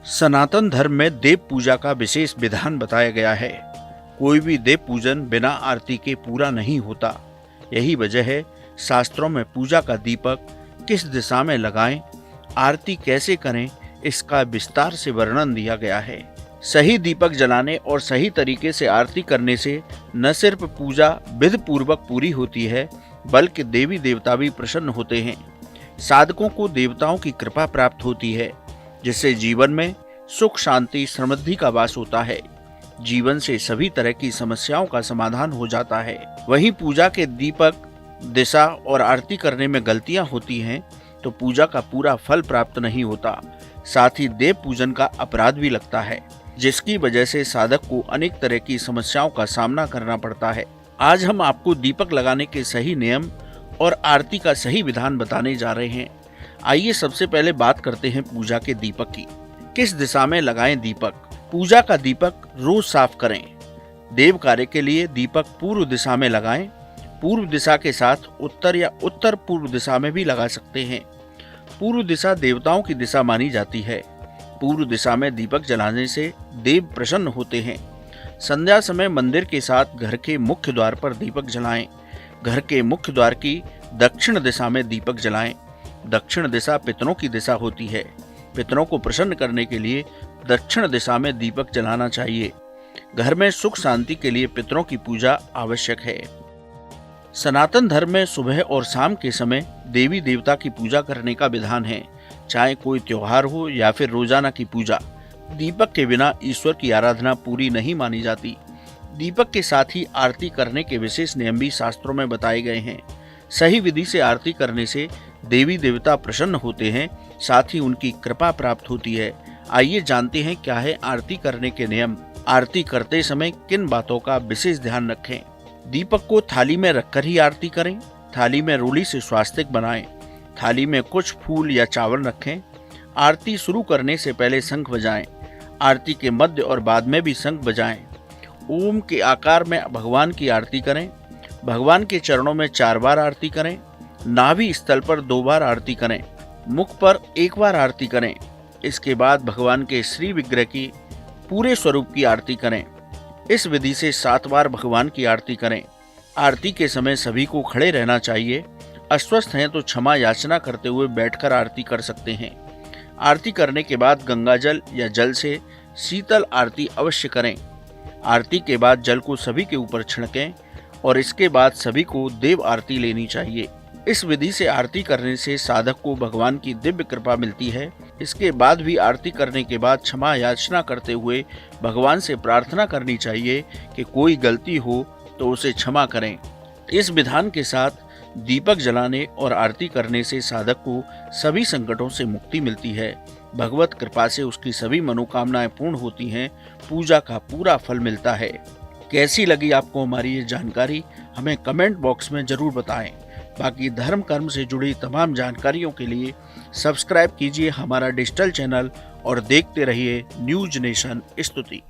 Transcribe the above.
सनातन धर्म में देव पूजा का विशेष विधान बताया गया है। कोई भी देव पूजन बिना आरती के पूरा नहीं होता। यही वजह है शास्त्रों में पूजा का दीपक किस दिशा में लगाएं, आरती कैसे करें, इसका विस्तार से वर्णन दिया गया है। सही दीपक जलाने और सही तरीके से आरती करने से न सिर्फ पूजा विधि पूर्वक पूरी होती है, बल्कि देवी देवता भी प्रसन्न होते हैं। साधकों को देवताओं की कृपा प्राप्त होती है, जिससे जीवन में सुख शांति समृद्धि का वास होता है। जीवन से सभी तरह की समस्याओं का समाधान हो जाता है। वहीं पूजा के दीपक, दिशा और आरती करने में गलतियां होती हैं तो पूजा का पूरा फल प्राप्त नहीं होता। साथ ही देव पूजन का अपराध भी लगता है, जिसकी वजह से साधक को अनेक तरह की समस्याओं का सामना करना पड़ता है। आज हम आपको दीपक लगाने के सही नियम और आरती का सही विधान बताने जा रहे हैं। आइए सबसे पहले बात करते हैं पूजा के दीपक की। किस दिशा में लगाएं दीपक? पूजा का दीपक रोज साफ करें। देव कार्य के लिए दीपक पूर्व दिशा में लगाएं। पूर्व दिशा के साथ उत्तर या उत्तर पूर्व दिशा में भी लगा सकते हैं। पूर्व दिशा देवताओं की दिशा मानी जाती है। पूर्व दिशा में दीपक जलाने से देव प्रसन्न होते हैं। संध्या समय मंदिर के साथ घर के मुख्य द्वार पर दीपक जलाएं। घर के मुख्य द्वार की दक्षिण दिशा में दीपक जलाएं। दक्षिण दिशा पितरों की दिशा होती है। पितरों को प्रसन्न करने के लिए दक्षिण दिशा में दीपक जलाना चाहिए। घर में सुख शांति के लिए पितरों की पूजा आवश्यक है। सनातन धर्म में सुबह और शाम के समय देवी देवता की पूजा करने का विधान है, चाहे कोई त्योहार हो या फिर रोजाना की पूजा। दीपक के बिना ईश्वर की आराधना पूरी नहीं मानी जाती। दीपक के साथ ही आरती करने के विशेष नियम भी शास्त्रों में बताए गए हैं। सही विधि से आरती करने से देवी देवता प्रसन्न होते हैं, साथ ही उनकी कृपा प्राप्त होती है। आइए जानते हैं क्या है आरती करने के नियम। आरती करते समय किन बातों का विशेष ध्यान रखें? दीपक को थाली में रखकर ही आरती करें। थाली में रोली से स्वास्तिक बनाएं। थाली में कुछ फूल या चावल रखें। आरती शुरू करने से पहले शंख बजाएं। आरती के मध्य और बाद में भी शंख बजाएं। ओम के आकार में भगवान की आरती करें। भगवान के चरणों में 4 बार आरती करें। नाभि स्थल पर 2 बार आरती करें। मुख पर 1 बार आरती करें। इसके बाद भगवान के श्री विग्रह की पूरे स्वरूप की आरती करें। इस विधि से 7 बार भगवान की आरती करें। आरती के समय सभी को खड़े रहना चाहिए। अस्वस्थ हैं तो क्षमा याचना करते हुए बैठकर आरती कर सकते हैं। आरती करने के बाद गंगा जल या जल से शीतल आरती अवश्य करें। आरती के बाद जल को सभी के ऊपर छिड़कें और इसके बाद सभी को देव आरती लेनी चाहिए। इस विधि से आरती करने से साधक को भगवान की दिव्य कृपा मिलती है। इसके बाद भी आरती करने के बाद क्षमा याचना करते हुए भगवान से प्रार्थना करनी चाहिए कि कोई गलती हो तो उसे क्षमा करें। इस विधान के साथ दीपक जलाने और आरती करने से साधक को सभी संकटों से मुक्ति मिलती है। भगवत कृपा से उसकी सभी मनोकामनाएं पूर्ण होती हैं। पूजा का पूरा फल मिलता है। कैसी लगी आपको हमारी ये जानकारी? हमें कमेंट बॉक्स में जरूर बताएं। बाकी धर्म कर्म से जुड़ी तमाम जानकारियों के लिए सब्सक्राइब कीजिए हमारा डिजिटल चैनल और देखते रहिए न्यूज नेशन स्तुति।